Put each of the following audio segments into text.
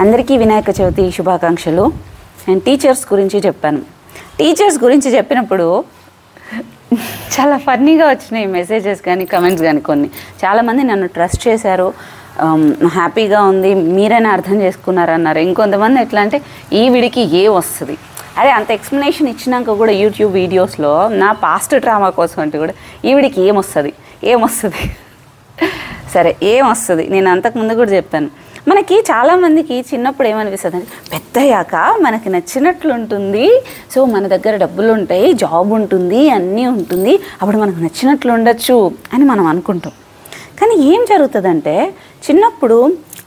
అందరికీ వినాయక చవితి శుభాకాంక్షలు. నేను టీచర్స్ గురించి చెప్పాను. టీచర్స్ గురించి చెప్పినప్పుడు చాలా ఫన్నీగా వచ్చినాయి మెసేజెస్ కానీ కమెంట్స్ కానీ. కొన్ని చాలామంది నన్ను ట్రస్ట్ చేశారు, హ్యాపీగా ఉంది, మీరైనా అర్థం చేసుకున్నారన్నారు. ఇంకొంతమంది ఎట్లా అంటే ఈ వీడికి వస్తుంది, అదే అంత ఎక్స్ప్లెనేషన్ ఇచ్చినాక కూడా యూట్యూబ్ వీడియోస్లో నా పాస్ట్ డ్రామా కోసం అంటే కూడా ఈ వీడికి ఏమొస్తుంది సరే ఏమొస్తుంది. నేను అంతకుముందు కూడా చెప్పాను, మనకి చాలామందికి చిన్నప్పుడు ఏమనిపిస్తుంది అంటే పెద్దయ్యాక మనకి నచ్చినట్లు ఉంటుంది, సో మన దగ్గర డబ్బులు ఉంటాయి, జాబ్ ఉంటుంది, అన్నీ ఉంటుంది, అప్పుడు మనకు నచ్చినట్లు ఉండొచ్చు అని మనం అనుకుంటాం. కానీ ఏం జరుగుతుందంటే చిన్నప్పుడు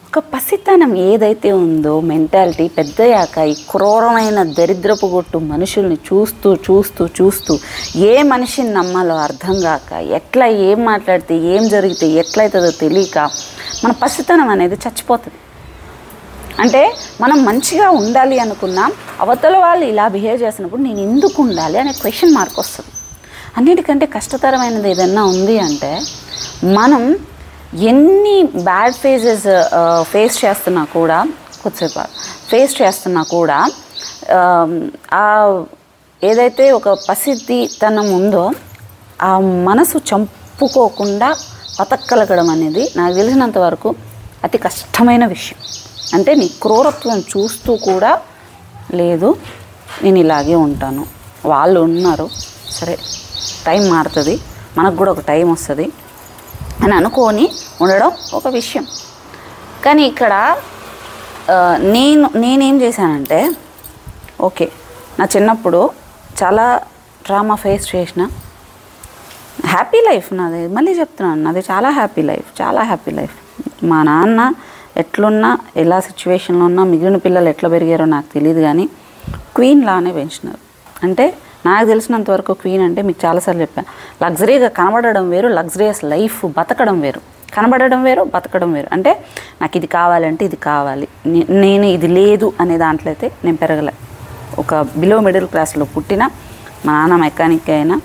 ఒక పసితనం ఏదైతే ఉందో మెంటాలిటీ పెద్దయ్యాక ఈ క్రూరమైన దరిద్రపు కొట్టు మనుషుల్ని చూస్తూ చూస్తూ చూస్తూ ఏ మనిషిని నమ్మాలో అర్థం కాక, ఎట్లా ఏం మాట్లాడితే ఏం జరిగితే ఎట్లయితుందో తెలియక మన పసితనం అనేది చచ్చిపోతుంది. అంటే మనం మంచిగా ఉండాలి అనుకున్నాం, అవతల వాళ్ళు ఇలా బిహేవ్ చేసినప్పుడు నేను ఎందుకు ఉండాలి అనే క్వశ్చన్ మార్క్ వస్తుంది. అన్నిటికంటే కష్టతరమైనది ఏదన్నా ఉంది అంటే మనం ఎన్ని బ్యాడ్ ఫేస్ చేస్తున్నా కూడా ఏదైతే ఒక పసితనం ఉందో ఆ మనసు చంపుకోకుండా బతకగలగడం అనేది నాకు తెలిసినంత వరకు అతి కష్టమైన విషయం. అంటే నీ క్రూరత్వం చూస్తూ కూడా లేదు, నేను ఇలాగే ఉంటాను, వాళ్ళు ఉన్నారు, సరే టైం మారుతుంది, మనకు కూడా ఒక టైం వస్తుంది అని అనుకొని ఉండడం ఒక విషయం. కానీ ఇక్కడ నేనేం చేశానంటే, ఓకే నా చిన్నప్పుడు చాలా డ్రామా ఫేస్ చేసిన, హ్యాపీ లైఫ్ నాది, మళ్ళీ చెప్తున్నాను, నాది చాలా హ్యాపీ లైఫ్. మా నాన్న ఎట్లున్నా ఎలా సిచ్యువేషన్లో ఉన్నా మిగిలిన పిల్లలు ఎట్లా పెరిగారో నాకు తెలియదు, కానీ క్వీన్ లానే పెంచినారు. అంటే నాకు తెలిసినంతవరకు క్వీన్ అంటే మీకు చాలాసార్లు చెప్పాను, లగ్జరీగా కనబడడం వేరు, లగ్జరియస్ లైఫ్ బతకడం వేరు. కనబడడం వేరు, బతకడం వేరు. అంటే నాకు ఇది కావాలంటే ఇది కావాలి, నేను ఇది లేదు అనే దాంట్లో అయితే నేను పెరగలే. ఒక బిలో మిడిల్ క్లాస్లో పుట్టిన, మా నాన్న మెకానిక్ అయినా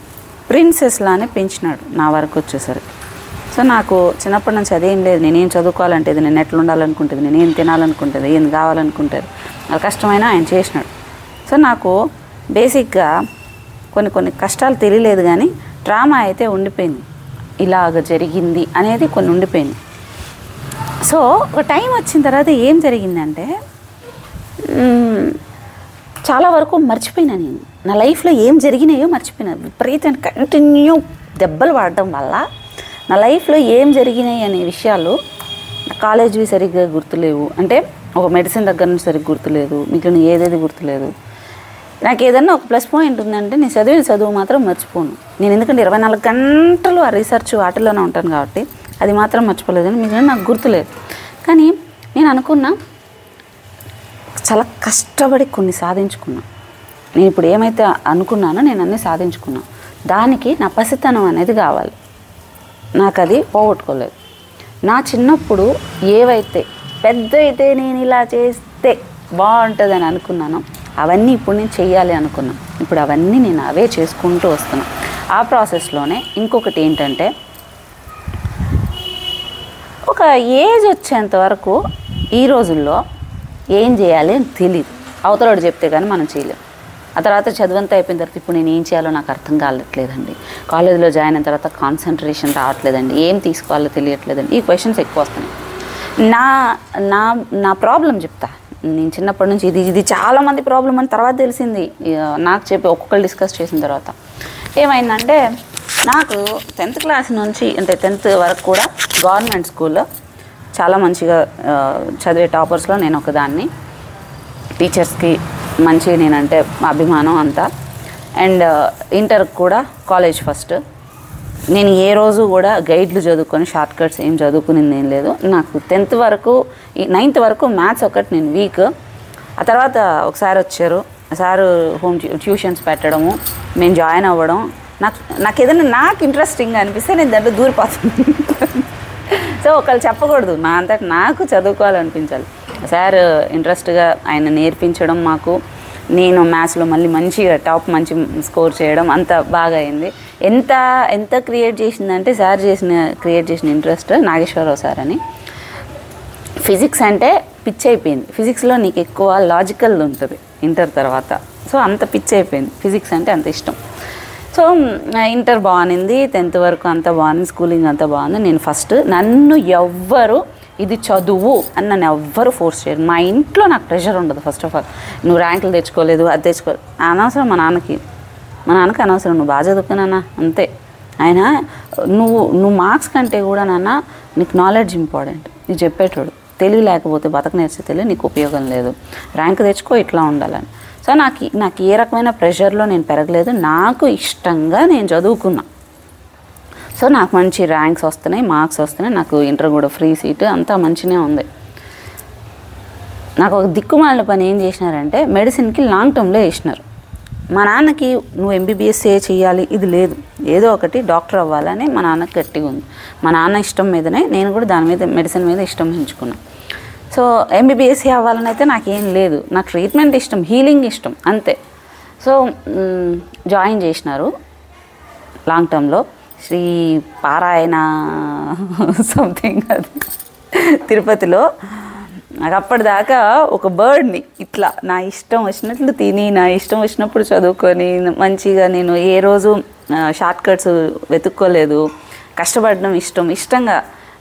ప్రిన్సెస్ లానే పెంచినాడు నా వరకు వచ్చేసరికి. సో నాకు చిన్నప్పటి నుంచి అదేం లేదు, నేనేం చదువుకోవాలంటేది, నేను ఎట్లా ఉండాలనుకుంటుంది, నేనేం తినాలనుకుంటుంది, ఏం కావాలనుకుంటుంది, అది కష్టమైనా ఆయన చేసినాడు. సో నాకు బేసిక్గా కొన్ని కష్టాలు తెలియలేదు, కానీ డ్రామా అయితే ఉండిపోయింది, ఇలాగ జరిగింది అనేది కొన్ని ఉండిపోయింది. సో ఒక టైం వచ్చిన తర్వాత ఏం జరిగిందంటే చాలా వరకు మర్చిపోయినా. నేను నా లైఫ్లో ఏం జరిగినాయో మర్చిపోయినా. విపరీతంగా కంటిన్యూ దెబ్బలు పడడం వల్ల నా లైఫ్లో ఏం జరిగినాయి అనే విషయాలు, కాలేజ్వి సరిగ్గా గుర్తులేవు, అంటే ఒక మెడిసిన్ దగ్గర నుంచి సరిగ్గా గుర్తులేదు, మిగిలిన ఏదేది గుర్తులేదు. నాకు ఏదన్నా ఒక ప్లస్ పాయింట్ ఉందంటే నేను చదువు మాత్రం మర్చిపోను. నేను ఎందుకంటే 24 గంటలు ఆ రీసెర్చ్ వాటిలోనే ఉంటాను కాబట్టి అది మాత్రం మర్చిపోలేదని మిగిలిన నాకు గుర్తులేదు. కానీ నేను అనుకున్నా, చాలా కష్టపడి కొన్ని సాధించుకున్నా. నేను ఇప్పుడు ఏమైతే అనుకున్నానో నేను అన్నీ సాధించుకున్నా. దానికి నా పసితనం అనేది కావాలి, నాకు అది పోగొట్టుకోలేదు. నా చిన్నప్పుడు ఏవైతే పెద్ద అయితే నేను ఇలా చేస్తే బాగుంటుందని అనుకున్నానో అవన్నీ ఇప్పుడు నేను చెయ్యాలి అనుకున్నాను. ఇప్పుడు అవన్నీ నేను అవే చేసుకుంటూ వస్తున్నాను. ఆ ప్రాసెస్లోనే ఇంకొకటి ఏంటంటే, ఒక ఏజ్ వచ్చేంత వరకు ఈ రోజుల్లో ఏం చేయాలి అని తెలియదు. అవతలవాడు చెప్తే కానీ మనం చేయలేం. ఆ తర్వాత చదువంతా అయిపోయిన తర్వాత ఇప్పుడు నేను ఏం చేయాలో నాకు అర్థం కావట్లేదండి, కాలేజీలో జాయిన్ అయిన తర్వాత కాన్సన్ట్రేషన్ రావట్లేదండి, ఏం తీసుకోవాలో తెలియట్లేదండి, ఈ క్వశ్చన్స్ ఎక్కువ వస్తున్నాయి. నా ప్రాబ్లం చెప్తా. నేను చిన్నప్పటి నుంచి ఇది చాలామంది ప్రాబ్లం అని తర్వాత తెలిసింది, నాకు చెప్పి ఒక్కొక్కరు డిస్కస్ చేసిన తర్వాత ఏమైందంటే, నాకు 10th క్లాస్ నుంచి అంటే 10th వరకు కూడా గవర్నమెంట్ స్కూల్లో చాలా మంచిగా చదివే టాపర్స్లో నేను ఒకదాన్ని. టీచర్స్కి మంచి నేనంటే అభిమానం అంతా. అండ్ ఇంటర్ కూడా కాలేజ్ ఫస్ట్. నేను ఏ రోజు కూడా గైడ్లు చదువుకొని షార్ట్ కట్స్ ఏం చదువుకునేది ఏం లేదు. నాకు 10th వరకు 9th వరకు మ్యాథ్స్ ఒకటి నేను వీక్. ఆ తర్వాత ఒకసారి వచ్చారు, సారు హోమ్ ట్యూషన్స్ పెట్టడము, మేము జాయిన్ అవ్వడం, నాకు ఏదైనా నాకు ఇంట్రెస్టింగ్గా అనిపిస్తే నేను దాంట్లో దూరిపోతాను. సో ఒకళ్ళు చెప్పకూడదు, నా అంతటి నాకు చదువుకోవాలనిపించాలి. సార్ ఇంట్రెస్ట్గా ఆయన నేర్పించడం మాకు, నేను మ్యాథ్స్లో మళ్ళీ మంచిగా మంచి స్కోర్ చేయడం అంత బాగా అయింది. ఎంత క్రియేట్ చేసిందంటే సార్ క్రియేట్ చేసిన ఇంట్రెస్ట్, నాగేశ్వరరావు సార్ అని. ఫిజిక్స్ అంటే పిచ్చి అయిపోయింది. ఫిజిక్స్లో నీకు ఎక్కువ లాజికల్ ఉంటుంది ఇంటర్ తర్వాత. సో అంత పిచ్చి అయిపోయింది, ఫిజిక్స్ అంటే అంత ఇష్టం. సో ఇంటర్ బాగుంది, 10th వరకు అంతా బాగుంది, స్కూలింగ్ అంతా బాగుంది. నేను ఫస్ట్, నన్ను ఎవ్వరు ఇది చదువు అని నన్ను ఎవ్వరు ఫోర్స్ చేయరు. మా ఇంట్లో నాకు ప్రెషర్ ఉండదు. ఫస్ట్ ఆఫ్ ఆల్ నువ్వు ర్యాంకులు తెచ్చుకోలేదు, అది తెచ్చుకోలేదు అనవసరం. మా నాన్నకి అనవసరం, నువ్వు బాగా చదువుకున్నానా అంతే. ఆయన నువ్వు మార్క్స్ కంటే కూడా నాన్న నీకు నాలెడ్జ్ ఇంపార్టెంట్. నీకు చెప్పేటోడు తెలివి లేకపోతే బతక నేర్చే తెలివి నీకు ఉపయోగం లేదు, ర్యాంక్ తెచ్చుకో, ఇట్లా ఉండాలని. సో నాకు ఏ రకమైన ప్రెషర్లో నేను పెరగలేదు. నాకు ఇష్టంగా నేను చదువుకున్నా. సో నాకు మంచి ర్యాంక్స్ వస్తున్నాయి, మార్క్స్ వస్తున్నాయి. నాకు ఇంటర్ కూడా ఫ్రీ సీటు, అంతా మంచిగా ఉంది. నాకు ఒక దిక్కుమాలిన పని ఏం చేసినారంటే మెడిసిన్కి లాంగ్ టర్మ్లో వేసినారు. మా నాన్నకి నువ్వు ఎంబీబీఎస్ఏ చేయాలి ఇది లేదు, ఏదో ఒకటి డాక్టర్ అవ్వాలని మా నాన్నకి గట్టిగా ఉంది. మా నాన్న ఇష్టం మీదనే నేను కూడా దాని మీద మెడిసిన్ మీద ఇష్టం పెంచుకున్నాను. సో ఎంబీబీఎస్సీ అవ్వాలని అయితే నాకేం లేదు, నాకు ట్రీట్మెంట్ ఇష్టం, హీలింగ్ ఇష్టం అంతే. సో జాయిన్ చేసినారు లాంగ్ టర్మ్లో శ్రీ పారాయణ సంథింగ్ అది తిరుపతిలో. నాకు అప్పటిదాకా ఒక బర్డ్ని ఇట్లా నా ఇష్టం వచ్చినట్లు తిని, నా ఇష్టం వచ్చినప్పుడు చదువుకొని మంచిగా, నేను ఏ రోజు షార్ట్ కట్స్ వెతుక్కోలేదు, కష్టపడడం ఇష్టంగా,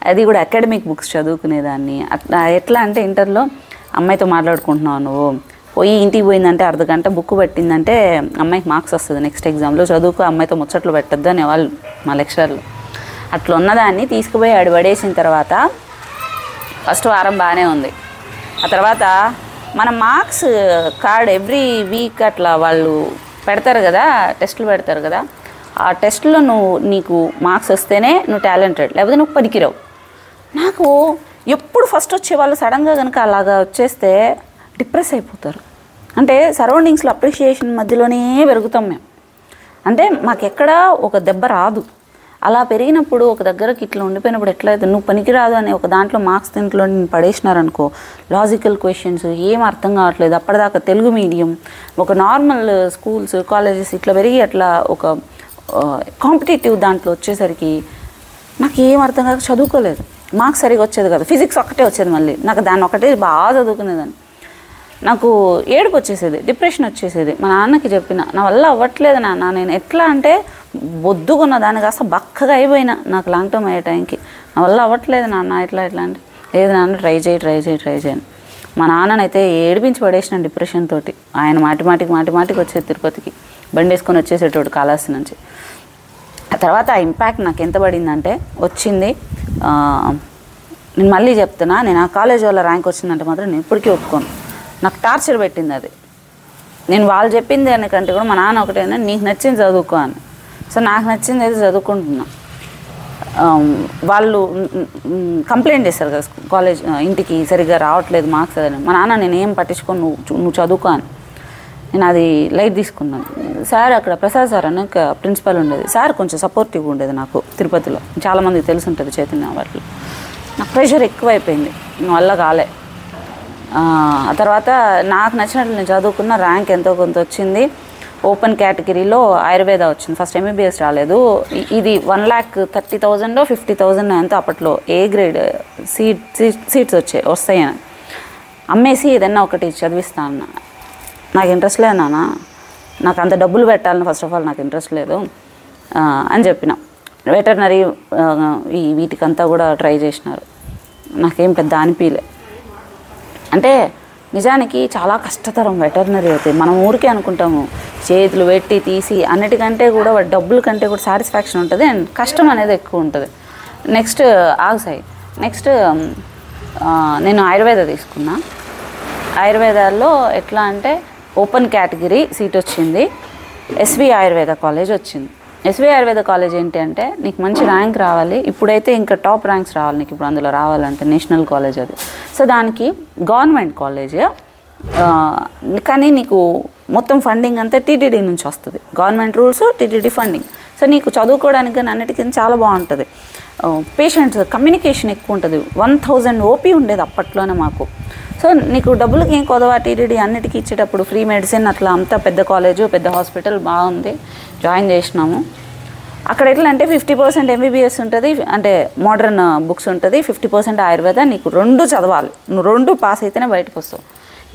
అది కూడా అకాడమిక్ బుక్స్ చదువుకునేదాన్ని. అట్లా ఎట్లా అంటే ఇంటర్లో అమ్మాయితో మాట్లాడుకుంటున్నావు నువ్వు, పోయి ఇంటికి పోయిందంటే అర్ధగంట బుక్ పట్టిందంటే అమ్మాయికి మార్క్స్ వస్తుంది నెక్స్ట్ ఎగ్జామ్లో, చదువుకో, అమ్మాయితో ముచ్చట్లు పెట్టద్దు అనేవాళ్ళు మా లెక్చరర్లు. అట్లా ఉన్నదాన్ని తీసుకుపోయి ఆడు పడేసిన తర్వాత ఫస్ట్ వారం బాగానే ఉంది. ఆ తర్వాత మన మార్క్స్ కార్డ్ ఎవ్రీ వీక్ అట్లా వాళ్ళు పెడతారు కదా, టెస్టులు పెడతారు కదా, ఆ టెస్ట్లో నీకు మార్క్స్ వస్తేనే నువ్వు టాలెంటెడ్, లేకపోతే నువ్వు పనికిరావు. నాకు ఎప్పుడు ఫస్ట్ వచ్చే వాళ్ళు సడన్గా కనుక అలాగా వచ్చేస్తే డిప్రెస్ అయిపోతారు. అంటే సరౌండింగ్స్లో అప్రిషియేషన్ మధ్యలోనే పెరుగుతాం మేము. అంటే మాకెక్కడా ఒక దెబ్బ రాదు. అలా పెరిగినప్పుడు ఒక దగ్గరకి ఇట్లా ఉండిపోయినప్పుడు ఎట్లయితే నువ్వు పనికిరాదు అని ఒక దాంట్లో మార్క్స్ దీంట్లో నేను పడేసినారనుకో, లాజికల్ క్వశ్చన్స్ ఏం అర్థం కావట్లేదు. అప్పటిదాకా తెలుగు మీడియం, ఒక నార్మల్ స్కూల్స్ కాలేజెస్ ఇట్లా పెరిగి అట్లా ఒక కాంపిటేటివ్ దాంట్లో వచ్చేసరికి నాకు ఏం అర్థం కాక చదువుకోలేదు. మార్క్స్ సరిగా వచ్చేది కాదు, ఫిజిక్స్ ఒక్కటే వచ్చేది. మళ్ళీ నాకు దాన్ని ఒకటే బాగా చదువుకునేదాన్ని. నాకు ఏడుపు వచ్చేసేది, డిప్రెషన్ వచ్చేసేది. మా నాన్నకి చెప్పిన, నా వల్ల అవ్వట్లేదు నాన్న, నేను ఎట్లా అంటే బొద్దుకున్న దాన్ని కాస్త బక్కగా అయిపోయినా నాకు లాంగ్ టర్మ్ అయ్యే టైంకి, నా వల్ల అవ్వట్లేదు నాన్న ఎట్లా అంటే, లేదు నాన్న ట్రై చేయను. మా నాన్ననైతే ఏడిపించి పడేసిన డిప్రెషన్ తోటి. ఆయన మాటికి వచ్చేది తిరుపతికి, బండి వేసుకొని వచ్చేసేటోడు కాళహస్తి నుంచి. ఆ తర్వాత ఆ ఇంపాక్ట్ నాకు ఎంత పడిందంటే వచ్చింది. నేను మళ్ళీ చెప్తున్నా, నేను ఆ కాలేజ్ వల్ల ర్యాంక్ వచ్చిందంటే మాత్రం నేను ఇప్పటికీ ఒప్పుకోను. నాకు టార్చర్ పెట్టింది అది. నేను వాళ్ళు చెప్పింది దానికంటే కూడా మా నాన్న ఒకటైనా నీకు నచ్చింది చదువుకో అని. సో నాకు నచ్చింది అయితే చదువుకుంటున్నా. వాళ్ళు కంప్లైంట్ చేస్తారు కదా కాలేజ్ ఇంటికి, సరిగ్గా రావట్లేదు మార్క్స్ అని. మా నాన్న నేను ఏం పట్టించుకొని నువ్వు చదువుకో అని. నేను అది లైట్ తీసుకున్నాను. సార్ అక్కడ ప్రసాద్ సార్ అని ఒక ప్రిన్సిపల్ ఉండేది. సార్ కొంచెం సపోర్టివ్గా ఉండేది నాకు తిరుపతిలో, చాలామందికి తెలిసి ఉంటుంది చైతన్య వాటిలో. నాకు ప్రెషర్ ఎక్కువైపోయింది, వల్ల కాలే. ఆ తర్వాత నాకు నచ్చినట్లు నేను చదువుకున్న, ర్యాంక్ ఎంతో కొంత వచ్చింది. ఓపెన్ కేటగిరీలో ఆయుర్వేద వచ్చింది. ఫస్ట్ ఎంబీబీఎస్ రాలేదు. ఇది 1,30,000 50,000 ఎంతో అప్పట్లో ఏ గ్రేడ్ సీట్స్ వస్తాయని అమ్మేసి ఏదన్నా ఒకటి చదివిస్తా అన్న. నాకు ఇంట్రెస్ట్ లేదు నాన్న, నాకు అంత డబ్బులు పెట్టాలని ఫస్ట్ ఆఫ్ ఆల్ నాకు ఇంట్రెస్ట్ లేదు అని చెప్పిన. వెటర్నరీ వీటికంతా కూడా ట్రై చేసినారు, నాకేం పెద్ద అనిపించలే. అంటే నిజానికి చాలా కష్టతరం వెటర్నరీ అయితే. మనం ఊరికే అనుకుంటాము చేతులు పెట్టి తీసి, అన్నిటికంటే కూడా డబ్బుల కంటే కూడా సాటిస్ఫాక్షన్ ఉంటుంది అండ్ కష్టం అనేది ఎక్కువ ఉంటుంది. నెక్స్ట్ ఆగుసాయి. నెక్స్ట్ నేను ఆయుర్వేద తీసుకున్నా. ఆయుర్వేదాల్లో ఎట్లా అంటే ఓపెన్ కేటగిరీ సీట్ వచ్చింది, ఎస్వి ఆయుర్వేద కాలేజ్ వచ్చింది. ఎస్వి ఆయుర్వేద కాలేజ్ ఏంటి అంటే నీకు మంచి ర్యాంక్ రావాలి, ఇప్పుడైతే ఇంకా టాప్ ర్యాంక్స్ రావాలి నీకు ఇప్పుడు అందులో రావాలంటే, నేషనల్ కాలేజ్ అది. సో దానికి గవర్నమెంట్ కాలేజ్, కానీ నీకు మొత్తం ఫండింగ్ అంతా టీటీడీ నుంచి వస్తుంది. Government rules, TTD funding. So నీకు చదువుకోవడానికి కానీ అన్నిటికీ చాలా బాగుంటుంది. పేషెంట్స్ కమ్యూనికేషన్ ఎక్కువ ఉంటుంది. 1000 ఓపీ ఉండేది అప్పట్లోనే మాకు. సో నీకు డబ్బులకి ఏం కొదవా, టీటీడీ అన్నిటికీ ఇచ్చేటప్పుడు ఫ్రీ మెడిసిన్ అట్లా అంతా. పెద్ద కాలేజు, పెద్ద హాస్పిటల్, బాగుంది. జాయిన్ చేసినాము. అక్కడ ఎట్లా అంటే 50% ఎంబీబీఎస్ ఉంటుంది, అంటే మోడర్న్ బుక్స్ ఉంటుంది, 50% ఆయుర్వేద. నీకు 2 చదవాలి, నువ్వు 2 పాస్ అయితేనే బయటకు వస్తావు.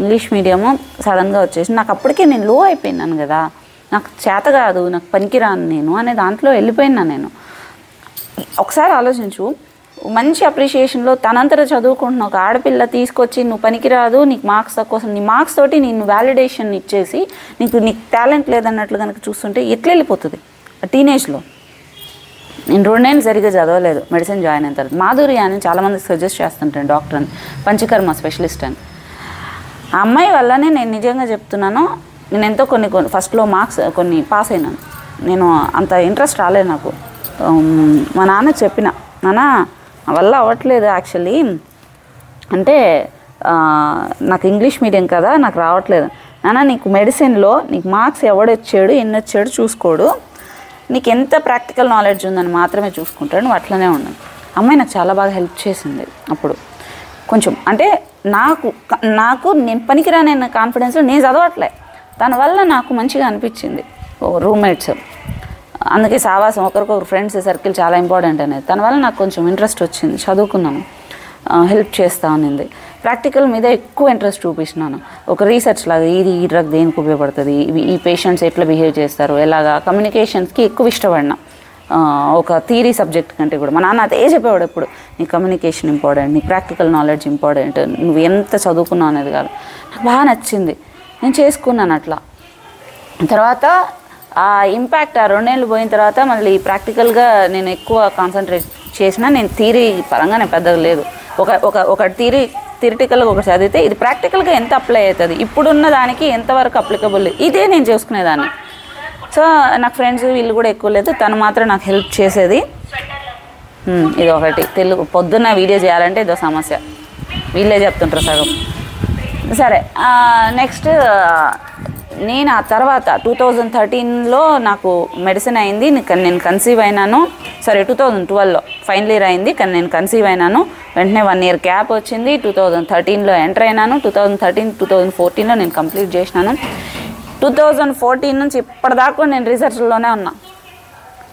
ఇంగ్లీష్ మీడియము సడన్గా వచ్చేసి నాకు అప్పటికే నేను లో అయిపోయినాను కదా, నాకు చేత కాదు, నాకు పనికిరాను నేను అనే దాంట్లో వెళ్ళిపోయినా నేను. ఒకసారి ఆలోచించు, మంచి అప్రిషియేషన్లో తనంతట చదువుకుంటున్న ఒక ఆడపిల్ల తీసుకొచ్చి నువ్వు పనికిరాదు, నీకు మార్క్స్ తక్కువ, నీ మార్క్స్ తోటి నేను వ్యాలిడేషన్ ఇచ్చేసి నీకు టాలెంట్ లేదన్నట్లు కనుక చూస్తుంటే ఎట్లా వెళ్ళిపోతుంది టీనేజ్లో. నేను 2 నెలలు సరిగ్గా చదవలేదు మెడిసిన్ జాయిన్ అయిన తర్వాత. మాధురి అని చాలామందికి సజెస్ట్ చేస్తుంటాను, డాక్టర్ అని, పంచకర్మ స్పెషలిస్ట్ అని. ఆ అమ్మాయి వల్లనే నేను నిజంగా చెప్తున్నాను, నేను ఎంతో కొన్ని ఫస్ట్లో మార్క్స్ కొన్ని పాస్ అయినాను. నేను అంత ఇంట్రెస్ట్ రాలేదు నాకు. మా నాన్న చెప్పిన, నాన్న నా వల్ల అవ్వట్లేదు యాక్చువల్లీ, అంటే నాకు ఇంగ్లీష్ మీడియం కదా నాకు రావట్లేదు. నాన్న నీకు మెడిసిన్లో నీకు మార్క్స్ ఎవడొచ్చాడు ఎన్ని వచ్చాడు చూసుకోడు, నీకు ఎంత ప్రాక్టికల్ నాలెడ్జ్ ఉందని మాత్రమే చూసుకుంటాడు, నువ్వు అట్లనే ఉన్నాను. అమ్మాయి నాకు చాలా బాగా హెల్ప్ చేసింది అప్పుడు కొంచెం. అంటే నాకు నేను పనికిరానన్న కాన్ఫిడెన్స్లో నేను చదవట్లే, దానివల్ల నాకు మంచిగా అనిపించింది. రూమ్మేట్స్, అందుకే సావాసం, ఒకరికొకరు ఫ్రెండ్స్ సర్కిల్ చాలా ఇంపార్టెంట్ అనేది. దానివల్ల నాకు కొంచెం ఇంట్రెస్ట్ వచ్చింది, చదువుకున్నాను, హెల్ప్ చేస్తూ ఉన్నింది. ప్రాక్టికల్ మీద ఎక్కువ ఇంట్రెస్ట్ చూపించినాను. ఒక రీసెర్చ్ లాగా ఈ డ్రగ్ దేనికి ఉపయోగపడుతుంది, ఈ పేషెంట్స్ ఎట్లా బిహేవ్ చేస్తారు, ఎలాగా కమ్యూనికేషన్స్కి ఎక్కువ ఇష్టపడినా. ఒక థియరీ సబ్జెక్ట్ కంటే కూడా మా నాన్న అదే చెప్పేవాడు ఎప్పుడు, నీ కమ్యూనికేషన్ ఇంపార్టెంట్, నీ ప్రాక్టికల్ నాలెడ్జ్ ఇంపార్టెంట్, నువ్వు ఎంత చదువుకున్నావు అనేది కాదు. నాకు బాగా నచ్చింది, నేను చేసుకున్నాను అట్లా. తర్వాత ఆ ఇంపాక్ట్ ఆ 2 నెలలు పోయిన తర్వాత మళ్ళీ ప్రాక్టికల్గా నేను ఎక్కువ కాన్సన్ట్రేట్ చేసినా. నేను థియరీ పరంగా నేను పెద్దగా లేదు, ఒక థియరిటికల్గా ఒకటి చదివితే ఇది ప్రాక్టికల్గా ఎంత అప్లై అవుతుంది, ఇప్పుడున్న దానికి ఎంతవరకు అప్లికబుల్, ఇదే నేను చేసుకునేదాన్ని. సో నాకు ఫ్రెండ్స్ వీళ్ళు కూడా ఎక్కువ లేదు, తను మాత్రం నాకు హెల్ప్ చేసేది. ఇది ఒకటి, తెలుగు పొద్దున్న వీడియో చేయాలంటే ఇదో సమస్య, వీళ్ళే చెప్తుంటారు సగం. సరే, నెక్స్ట్ నేను ఆ తర్వాత 2013లో నాకు మెడిసిన్ అయింది, నేను కన్సీవ్ అయినాను. సరే 2012లో ఫైనల్ ఇయర్ అయింది, కానీ నేను కన్సీవ్ అయినాను. వెంటనే 1 ఇయర్ గ్యాప్ వచ్చింది. 2013లో ఎంటర్ అయినాను. 2014లో నేను కంప్లీట్ చేసినాను. 2014 నుంచి ఇప్పటిదాకా నేను రీసెర్చ్లోనే ఉన్నా.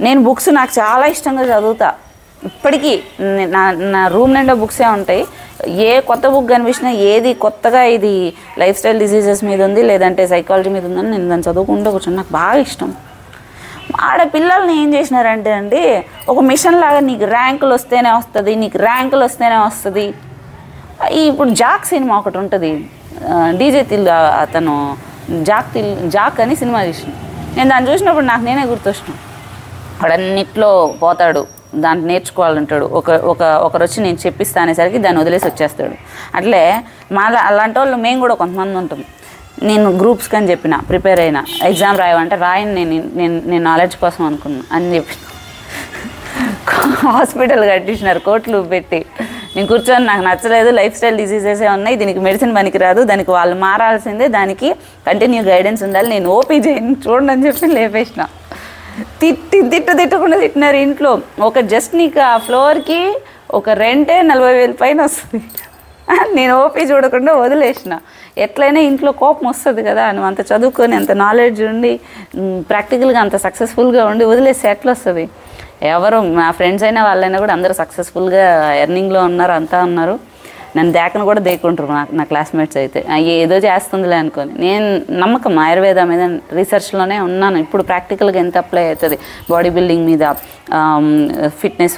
నేను బుక్స్ నాకు చాలా ఇష్టంగా చదువుతా ఇప్పటికీ. నా రూమ్ నిండా బుక్సే ఉంటాయి. ఏ కొత్త బుక్ కనిపించినా, ఏది కొత్తగా ఇది లైఫ్ స్టైల్ డిసీజెస్ మీద ఉంది లేదంటే సైకాలజీ మీద ఉందని నేను దాన్ని చదువుకుంటూ కూర్చొని, నాకు బాగా ఇష్టం. ఆడపిల్లల్ని ఏం చేసినారంటే అండి, ఒక మిషన్ లాగా నీకు ర్యాంకులు వస్తేనే వస్తుంది, నీకు ర్యాంకులు వస్తేనే వస్తుంది. ఇప్పుడు జాక్ సినిమా ఒకటి ఉంటుంది, డీజే తిల్ అతను జాక్ అని సినిమా చూసిన. నేను దాన్ని చూసినప్పుడు నాకు నేనే గుర్తొచ్చినాను. వాడన్నిట్లో పోతాడు, దాన్ని నేర్చుకోవాలంటాడు. ఒకరు వచ్చి నేను చెప్పిస్తా అనేసరికి దాన్ని వదిలేసి వచ్చేస్తాడు. అట్లే అలాంటి వాళ్ళు మేము కూడా కొంతమంది ఉంటాం. నేను గ్రూప్స్ అని చెప్పిన, ప్రిపేర్ అయినా, ఎగ్జామ్ రాయమంటే రాయని నేను నాలెడ్జ్ కోసం అనుకున్నా అని చెప్పిన. హాస్పిటల్ కట్టించినారు కోట్లు పెట్టి, నేను కూర్చొని నాకు నచ్చలేదు, లైఫ్ స్టైల్ డిసీజెసే ఉన్నాయి, దీనికి మెడిసిన్ పనికిరాదు, దానికి వాళ్ళు మారాల్సిందే, దానికి కంటిన్యూ గైడెన్స్ ఉండాలి, నేను ఓపీ చేయను చూడండి అని చెప్పి లేపేసిన. తిట్టకుండా తిట్టినారు ఇంట్లో. జస్ట్ నీకు ఆ ఫ్లోర్కి ఒక రెంటే 40,000 పైన వస్తుంది. నేను ఓపీ చూడకుండా వదిలేసిన. ఎట్లయినా ఇంట్లో కోపం వస్తుంది కదా, నువ్వు అంత చదువుకొని అంత నాలెడ్జ్ ఉండి ప్రాక్టికల్గా అంత సక్సెస్ఫుల్గా ఉండి వదిలేస్తే ఎట్లా వస్తుంది. ఎవరు నా ఫ్రెండ్స్ అయినా వాళ్ళైనా కూడా అందరూ సక్సెస్ఫుల్గా ఎర్నింగ్లో ఉన్నారు, అంతా ఉన్నారు. నన్ను దేకను కూడా దేకుంటారు నా క్లాస్మేట్స్ అయితే, ఏదో చేస్తుందిలే అనుకొని. నేను నమ్మకం ఆయుర్వేద మీద, రీసెర్చ్లోనే ఉన్నాను. ఇప్పుడు ప్రాక్టికల్గా ఎంత అప్లై అవుతుంది, బాడీ బిల్డింగ్ మీద, ఫిట్నెస్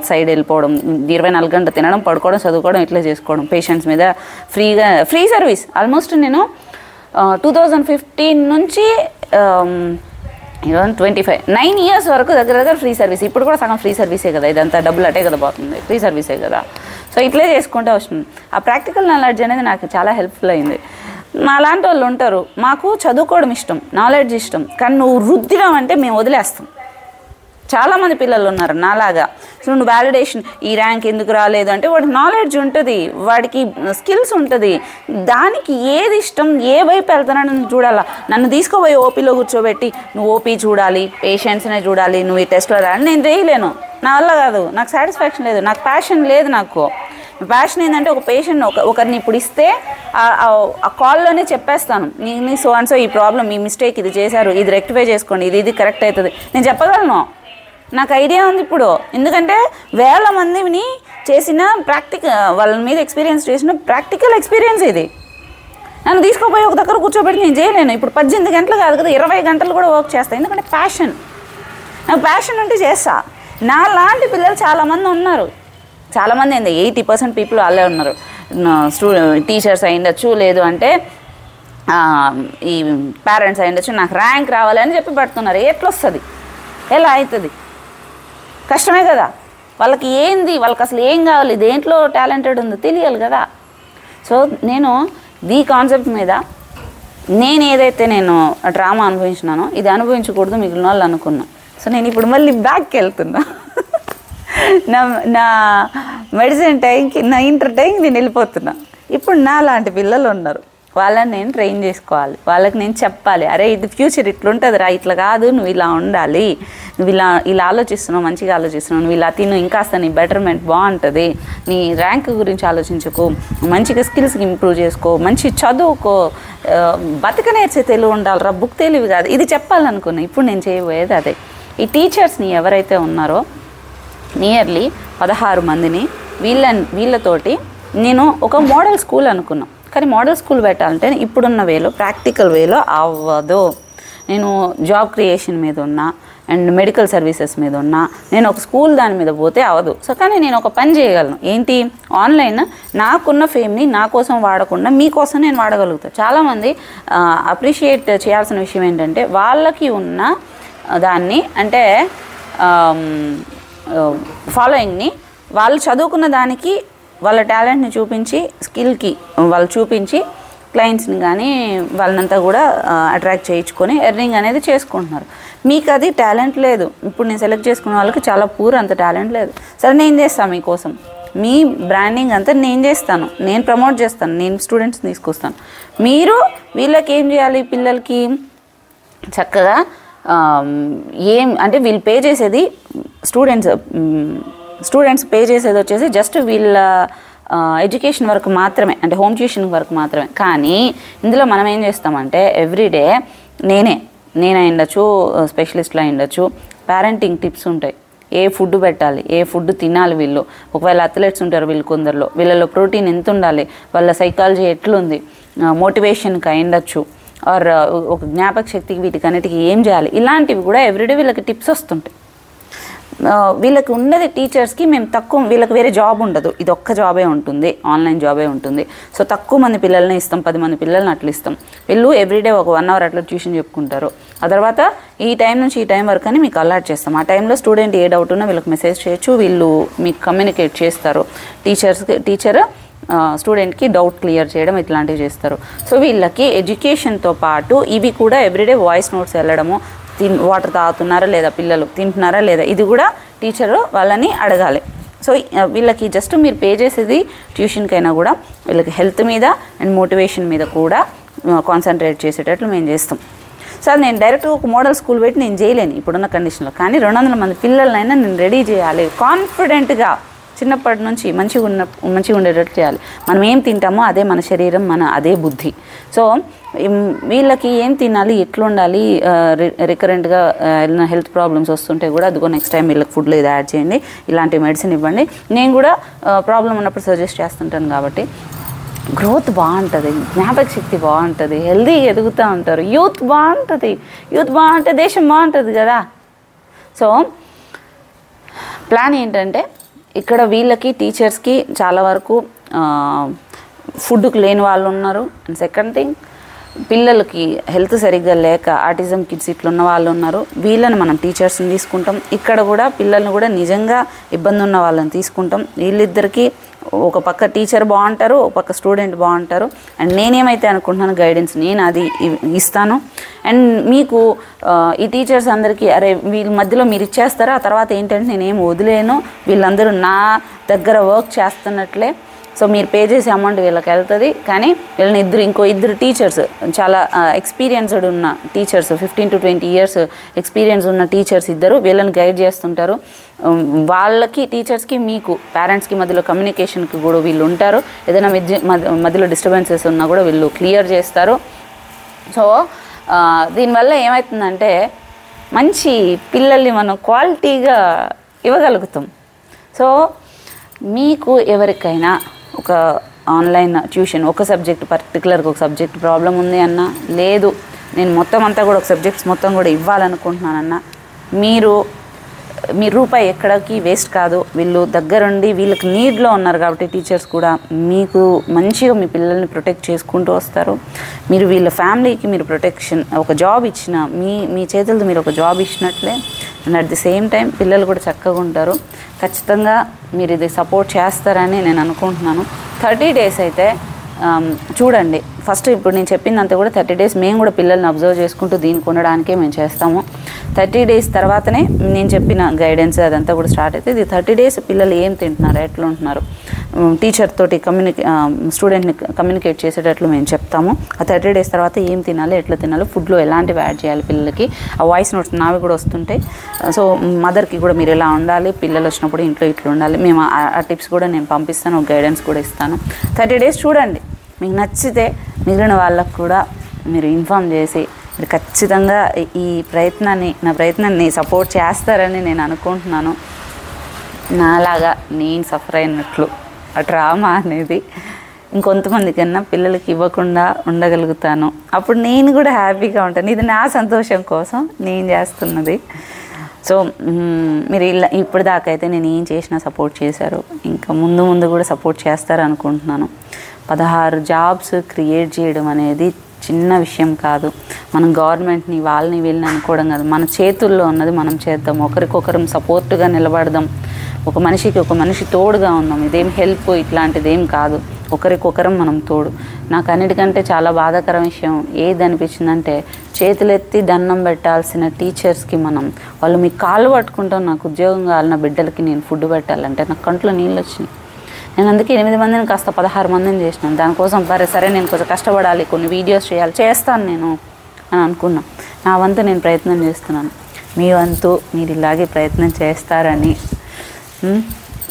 సైడ్ వెళ్ళిపోవడం, 24 గంటలు తినడం, పడుకోవడం, చదువుకోవడం, ఇట్లా చేసుకోవడం, పేషెంట్స్ మీద ఫ్రీ సర్వీస్. ఆల్మోస్ట్ నేను 2015 నుంచి 9 ఇయర్స్ వరకు దగ్గర ఫ్రీ సర్వీస్. ఇప్పుడు కూడా సగం ఫ్రీ సర్వీసే కదా, ఇదంతా డబ్బులు అటే కదా పోతుంది, ఫ్రీ సర్వీసే కదా. సో ఇట్లే చేసుకుంటూ వస్తుంది. ఆ ప్రాక్టికల్ నాలెడ్జ్ అనేది నాకు చాలా హెల్ప్ఫుల్ అయింది. మా లాంటి వాళ్ళు ఉంటారు, మాకు చదువుకోవడం ఇష్టం, నాలెడ్జ్ ఇష్టం, కానీ నువ్వు రుద్దినావు అంటే మేము వదిలేస్తాం. చాలామంది పిల్లలు ఉన్నారు నాలాగా. సో నువ్వు వ్యాలిడేషన్, ఈ ర్యాంక్ ఎందుకు రాలేదు అంటే, వాడికి నాలెడ్జ్ ఉంటుంది, వాడికి స్కిల్స్ ఉంటుంది, దానికి ఏది ఇష్టం, ఏ వైపు వెళ్తానని చూడాలా. నన్ను తీసుకుపోయి ఓపీలో కూర్చోబెట్టి నువ్వు ఓపీ చూడాలి, పేషెంట్స్నే చూడాలి, నువ్వు ఈ టెస్ట్లో రాని నేను చేయలేను, నా వల్ల కాదు, నాకు సాటిస్ఫాక్షన్ లేదు, నాకు ప్యాషన్ లేదు. నాకు ప్యాషన్ ఏంటంటే ఒక పేషెంట్ ఒకరిని ఇప్పుడు ఇస్తే ఆ కాల్లోనే చెప్పేస్తాను, నీ సో అండ్ సో ఈ ప్రాబ్లం, ఈ మిస్టేక్ ఇది చేశారు, ఇది రెక్టిఫై చేసుకోండి, ఇది కరెక్ట్ అవుతుంది, నేను చెప్పగలను. నాకు ఐడియా ఉంది ఇప్పుడు. ఎందుకంటే వేల మందిని చేసిన వాళ్ళ మీద ఎక్స్పీరియన్స్ చేసిన ప్రాక్టికల్ ఎక్స్పీరియన్స్ ఇది. నన్ను తీసుకుపోయి ఒక దగ్గర కూర్చోబెట్టి నేను చేయలేను. ఇప్పుడు 18 గంటలు కాదు కదా, 20 గంటలు కూడా వర్క్ చేస్తాను. ఎందుకంటే ప్యాషన్, నాకు ప్యాషన్ ఉంటే చేస్తా. నా లాంటి పిల్లలు చాలామంది ఉన్నారు. చాలామంది ఏంది 80% పీపుల్ వాళ్ళే ఉన్నారు. టీచర్స్ అయి ఉండొచ్చు, లేదు అంటే ఈ పేరెంట్స్ అయి ఉండొచ్చు. నాకు ర్యాంక్ రావాలని చెప్పి పడుతున్నారు. ఎట్లా వస్తుంది, ఎలా అవుతుంది? కష్టమే కదా. వాళ్ళకి ఏంది, వాళ్ళకి అసలు ఏం కావాలి, దేంట్లో టాలెంటెడ్ ఉందో తెలియాలి కదా. సో నేను ఈ కాన్సెప్ట్ మీద నేను ఏదైతే నేను డ్రామా అనుభవించినానో ఇది అనుభవించకూడదు మిగిలిన వాళ్ళు అనుకున్నా. సో నేను ఇప్పుడు మళ్ళీ బ్యాక్కి వెళ్తున్నా. నా మెడిసిన్ టైంకి, నా ఇంటర్ టైంకి నేను వెళ్ళిపోతున్నా. ఇప్పుడు నా లాంటి పిల్లలు ఉన్నారు, వాళ్ళని నేను ట్రైన్ చేసుకోవాలి. వాళ్ళకి నేను చెప్పాలి, అరే ఇది ఫ్యూచర్ ఇట్లుంటుంది రా, ఇట్లా కాదు, నువ్వు ఇలా ఉండాలి, నువ్వు ఇలా ఆలోచిస్తున్నావు, మంచిగా ఆలోచిస్తున్నావు, నువ్వు ఇలా తిను, ఇంకాస్త నీ బెటర్మెంట్ బాగుంటుంది, నీ ర్యాంక్ గురించి ఆలోచించుకో, మంచిగా స్కిల్స్కి ఇంప్రూవ్ చేసుకో, మంచి చదువుకో, బతక నేర్చే తెలివి ఉండాలిరా, బుక్ తెలివి కాదు. ఇది చెప్పాలనుకున్నా. ఇప్పుడు నేను చేయబోయేది అదే. ఈ టీచర్స్ని ఎవరైతే ఉన్నారో నియర్లీ 16 మందిని వీళ్ళతోటి నేను ఒక మోడల్ స్కూల్ అనుకున్నాను. కానీ మోడల్ స్కూల్ పెట్టాలంటే ఇప్పుడున్న వేలో, ప్రాక్టికల్ వేలో అవ్వదు. నేను జాబ్ క్రియేషన్ మీద ఉన్నా అండ్ మెడికల్ సర్వీసెస్ మీద ఉన్నా, నేను ఒక స్కూల్ దాని మీద పోతే అవ్వదు. సో కానీ నేను ఒక పని చేయగలను. ఏంటి? ఆన్లైన్ నాకున్న ఫేమ్ని నా కోసం వాడకుండా మీకోసం నేను వాడగలుగుతాను. చాలామంది అప్రిషియేట్ చేయాల్సిన విషయం ఏంటంటే వాళ్ళకి ఉన్న దాన్ని, అంటే ఫాలోయింగ్ని, వాళ్ళు చదువుకున్న దానికి వాళ్ళ టాలెంట్ని చూపించి, స్కిల్కి వాళ్ళు చూపించి క్లయింట్స్ని కానీ వాళ్ళనంతా కూడా అట్రాక్ట్ చేయించుకొని ఎర్నింగ్ అనేది చేసుకుంటున్నారు. మీకు అది టాలెంట్ లేదు. ఇప్పుడు నేను సెలెక్ట్ చేసుకున్న వాళ్ళకి చాలా పూర్, అంత టాలెంట్ లేదు. సరే నేను చేస్తాను మీకోసం, మీ బ్రాండింగ్ అంతా నేను చేస్తాను, నేను ప్రమోట్ చేస్తాను, నేను స్టూడెంట్స్ని తీసుకొస్తాను. మీరు వీళ్ళకి ఏం చేయాలి? పిల్లలకి చక్కగా ఏం అంటే వీళ్ళు పే చేసేది స్టూడెంట్స్ పే చేసేది వచ్చేసి జస్ట్ వీళ్ళ ఎడ్యుకేషన్ వరకు మాత్రమే, అంటే హోమ్ ట్యూషన్ వరకు మాత్రమే. కానీ ఇందులో మనం ఏం చేస్తామంటే ఎవ్రీడే నేనే ఉండొచ్చు, స్పెషలిస్ట్లో ఉండొచ్చు, పేరెంటింగ్ టిప్స్ ఉంటాయి. ఏ ఫుడ్ పెట్టాలి, ఏ ఫుడ్ తినాలి, వీళ్ళు ఒకవేళ అథ్లెట్స్ ఉంటారు వీళ్ళు కొందరిలో, వీళ్ళలో ప్రోటీన్ ఎంత ఉండాలి, వాళ్ళ సైకాలజీ ఎట్లుంది, మోటివేషన్కి అయ్యుండొచ్చు, ఆర్ ఒక జ్ఞాపక శక్తికి, వీటికన్నిటికీ ఏం చేయాలి, ఇలాంటివి కూడా ఎవ్రీడే వీళ్ళకి టిప్స్ వస్తుంటాయి. వీళ్ళకి ఉన్నది టీచర్స్కి మేము తక్కువ, వీళ్ళకి వేరే జాబ్ ఉండదు, ఇది ఒక్క జాబే ఉంటుంది, ఆన్లైన్ జాబే ఉంటుంది. సో తక్కువ మంది పిల్లల్ని ఇస్తాం, 10 మంది పిల్లల్ని అట్లా ఇస్తాం. వీళ్ళు ఎవ్రీడే ఒక 1 అవర్ అట్లా ట్యూషన్ చెప్పుకుంటారు. ఆ తర్వాత ఈ టైం నుంచి ఈ టైం వరకు అని మీకు అలాట్ చేస్తాం. ఆ టైంలో స్టూడెంట్ ఏ డౌట్ ఉన్నా వీళ్ళకి మెసేజ్ చేయొచ్చు, వీళ్ళు మీకు కమ్యూనికేట్ చేస్తారు. టీచర్ స్టూడెంట్కి డౌట్ క్లియర్ చేయడం ఇట్లాంటివి చేస్తారు. సో వీళ్ళకి ఎడ్యుకేషన్తో పాటు ఇవి కూడా ఎవ్రీడే వాయిస్ నోట్స్ వెళ్ళడము, వాటర్ తాగుతున్నారా లేదా, పిల్లలు తింటున్నారా లేదా, ఇది కూడా టీచరు వాళ్ళని అడగాలి. సో వీళ్ళకి జస్ట్ మీరు పే చేసేది ట్యూషన్కైనా కూడా వీళ్ళకి హెల్త్ మీద అండ్ మోటివేషన్ మీద కూడా కాన్సన్ట్రేట్ చేసేటట్లు మేము చేస్తాం. సార్ నేను డైరెక్ట్గా ఒక మోడల్ స్కూల్ పెట్టి నేను చేయలేను ఇప్పుడున్న కండిషన్లో, కానీ 200 మంది పిల్లలనైనా నేను రెడీ చేయాలి. కాన్ఫిడెంట్గా చిన్నప్పటి నుంచి మంచిగా ఉండేటట్టు చేయాలి. మనం ఏం తింటామో అదే మన శరీరం, అదే బుద్ధి. సో వీళ్ళకి ఏం తినాలి, ఎట్లుండాలి, రికరెంట్గా ఏదైనా హెల్త్ ప్రాబ్లమ్స్ వస్తుంటే కూడా అదిగో నెక్స్ట్ టైం వీళ్ళకి ఫుడ్లో ఇది యాడ్ చేయండి, ఇలాంటి మెడిసిన్ ఇవ్వండి. నేను కూడా ప్రాబ్లం ఉన్నప్పుడు సజెస్ట్ చేస్తుంటాను. కాబట్టి గ్రోత్ బాగుంటుంది, జ్ఞాపక శక్తి బాగుంటుంది, హెల్దీగా ఎదుగుతూ ఉంటారు, యూత్ బాగుంటే దేశం బాగుంటుంది కదా. సో ప్లాన్ ఏంటంటే ఇక్కడ వీళ్ళకి టీచర్స్కి చాలా వరకు ఫుడ్కి లేని వాళ్ళు ఉన్నారు. అండ్ సెకండ్ థింగ్, పిల్లలకి హెల్త్ సరిగ్గా లేక ఆటిజం కిడ్స్ ఇట్లున్న వాళ్ళు ఉన్నారు. వీళ్ళని మనం టీచర్స్ని తీసుకుంటాం. ఇక్కడ కూడా పిల్లల్ని కూడా నిజంగా ఇబ్బంది ఉన్న వాళ్ళని తీసుకుంటాం. వీళ్ళిద్దరికీ ఒక పక్క టీచర్ బాగుంటారు, ఒక పక్క స్టూడెంట్ బాగుంటారు. అండ్ నేనేమైతే అనుకుంటున్నాను గైడెన్స్ నేను అది ఇస్తాను. అండ్ మీకు ఈ టీచర్స్ అందరికీ అరే వీళ్ళ మధ్యలో మీరు ఇచ్చేస్తారా, ఆ తర్వాత ఏంటంటే నేనేం వదిలేను, వీళ్ళందరూ నా దగ్గర వర్క్ చేస్తున్నట్లే సో మీరు పే చేసే అమౌంట్ వీళ్ళకి వెళ్తుంది, కానీ వీళ్ళని ఇంకో ఇద్దరు టీచర్స్, చాలా ఎక్స్పీరియన్స్డ్ ఉన్న టీచర్స్, 15 to 20 years ఎక్స్పీరియన్స్ ఉన్న టీచర్స్ ఇద్దరు వీళ్ళని గైడ్ చేస్తుంటారు. వాళ్ళకి టీచర్స్కి మీకు పేరెంట్స్కి మధ్యలో కమ్యూనికేషన్కి కూడా వీళ్ళు ఉంటారు. ఏదైనా మధ్యలో డిస్టర్బెన్సెస్ ఉన్నా కూడా వీళ్ళు క్లియర్ చేస్తారు. సో దీనివల్ల ఏమవుతుందంటే మంచి పిల్లల్ని మనం క్వాలిటీగా ఇవ్వగలుగుతాం. సో మీకు ఎవరికైనా ఒక ఆన్లైన్ ట్యూషన్, ఒక సబ్జెక్ట్ పర్టికులర్గా ఒక సబ్జెక్ట్ ప్రాబ్లం ఉంది అన్నా, లేదు నేను మొత్తం అంతా కూడా ఒక సబ్జెక్ట్స్ మొత్తం కూడా ఇవ్వాలనుకుంటున్నానన్నా, మీ రూపాయి ఎక్కడికి వేస్ట్ కాదు. వీళ్ళు దగ్గరుండి వీళ్ళకి నీడ్లో ఉన్నారు కాబట్టి టీచర్స్ కూడా మీకు మంచిగా మీ పిల్లల్ని ప్రొటెక్ట్ చేసుకుంటూ వస్తారు. మీరు వీళ్ళ ఫ్యామిలీకి మీరు ప్రొటెక్షన్, ఒక జాబ్ ఇచ్చిన మీ చేతులతో మీరు ఒక జాబ్ ఇచ్చినట్లే. And at the same time పిల్లలు కూడా చక్కగా ఉంటారు. ఖచ్చితంగా మీరు ఇది సపోర్ట్ చేస్తారని నేను అనుకుంటున్నాను. 30 days అయితే చూడండి. ఫస్ట్ ఇప్పుడు నేను చెప్పిందంతా కూడా 30 days మేము కూడా పిల్లల్ని అబ్జర్వ్ చేసుకుంటూ దీనికి ఉండడానికే మేము చేస్తాము. 30 days తర్వాతనే నేను చెప్పిన గైడెన్స్ అదంతా కూడా స్టార్ట్ అవుతుంది. ఇది 30 days పిల్లలు ఏం తింటున్నారు, ఎట్లా ఉంటున్నారు, టీచర్ తోటి స్టూడెంట్ని కమ్యూనికేట్ చేసేటట్లు మేము చెప్తాము. ఆ 30 days తర్వాత ఏం తినాలి, ఎట్లా తినాలి, ఫుడ్లో ఎలాంటివి యాడ్ చేయాలి పిల్లలకి, ఆ వాయిస్ నోట్స్ నావి కూడా వస్తుంటాయి. సో మదర్కి కూడా మీరు ఎలా ఉండాలి, పిల్లలు వచ్చినప్పుడు ఇంట్లో ఇట్లా ఉండాలి, మేము ఆ టిప్స్ కూడా నేను పంపిస్తాను, ఒక గైడెన్స్ కూడా ఇస్తాను. 30 days చూడండి. మీకు నచ్చితే మిగిలిన వాళ్ళకు కూడా మీరు ఇన్ఫామ్ చేసి మీరు ఖచ్చితంగా నా ప్రయత్నాన్ని సపోర్ట్ చేస్తారని నేను అనుకుంటున్నాను. నాలాగా నేను సఫర్ అయినట్లు ఆ డ్రామా అనేది ఇంకొంతమంది కన్నా పిల్లలకి ఇవ్వకుండా ఉండగలుగుతాను. అప్పుడు నేను కూడా హ్యాపీగా ఉంటాను. ఇది నా సంతోషం కోసం నేను చేస్తున్నది. సో మీరు ఇప్పుడు దాకా అయితే నేను ఏం చేసినా సపోర్ట్ చేశారు, ఇంకా ముందు కూడా సపోర్ట్ చేస్తారు అనుకుంటున్నాను. 16 jobs క్రియేట్ చేయడం అనేది చిన్న విషయం కాదు. మనం గవర్నమెంట్ని వీళ్ళని అనుకోవడం కాదు. మన చేతుల్లో ఉన్నది మనం చేద్దాం. ఒకరికొకరం సపోర్ట్గా నిలబడదాం. ఒక మనిషి తోడుగా ఉందాం. ఇదేం హెల్ప్ ఇట్లాంటిది ఏం కాదు. ఒకరికొకరం మనం తోడు. నాకు అన్నిటికంటే చాలా బాధాకర విషయం ఏది అనిపించిందంటే, చేతులెత్తి దండం పెట్టాల్సిన టీచర్స్కి వాళ్ళు మీ కాళ్ళు పట్టుకుంటాం, నాకు ఉద్యోగం కావాలి, నా బిడ్డలకి నేను ఫుడ్ పెట్టాలంటే నాకు కంట్లో నీళ్ళు వచ్చినాయి. నేను అందుకే 8 మందిని కాస్త 16 మందిని చేసినాను. దానికోసం సరే నేను కొంచెం కష్టపడాలి, కొన్ని వీడియోస్ చేస్తాను నేను అని అనుకున్నాను. నా వంతు నేను ప్రయత్నం చేస్తున్నాను. మీ వంతు మీరు ఇలాగే ప్రయత్నం చేస్తారని,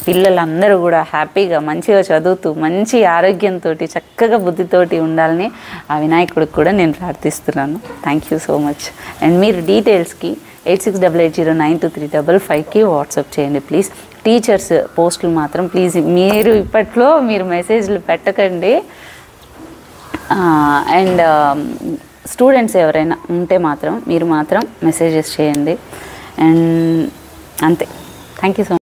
పిల్లలందరూ కూడా హ్యాపీగా మంచిగా చదువుతూ మంచి ఆరోగ్యంతో చక్కగా బుద్ధితోటి ఉండాలని ఆ వినాయకుడికి కూడా నేను ప్రార్థిస్తున్నాను. Thank you so much. And మీరు డీటెయిల్స్కి 8688092355కి వాట్సాప్ చేయండి ప్లీజ్. టీచర్స్ పోస్టులు మాత్రం ప్లీజ్ మీరు ఇప్పట్లో మెసేజ్లు పెట్టకండి. అండ్ స్టూడెంట్స్ ఎవరైనా ఉంటే మాత్రం మీరు మెసేజెస్ చేయండి. అండ్ అంతే. Thank you so much.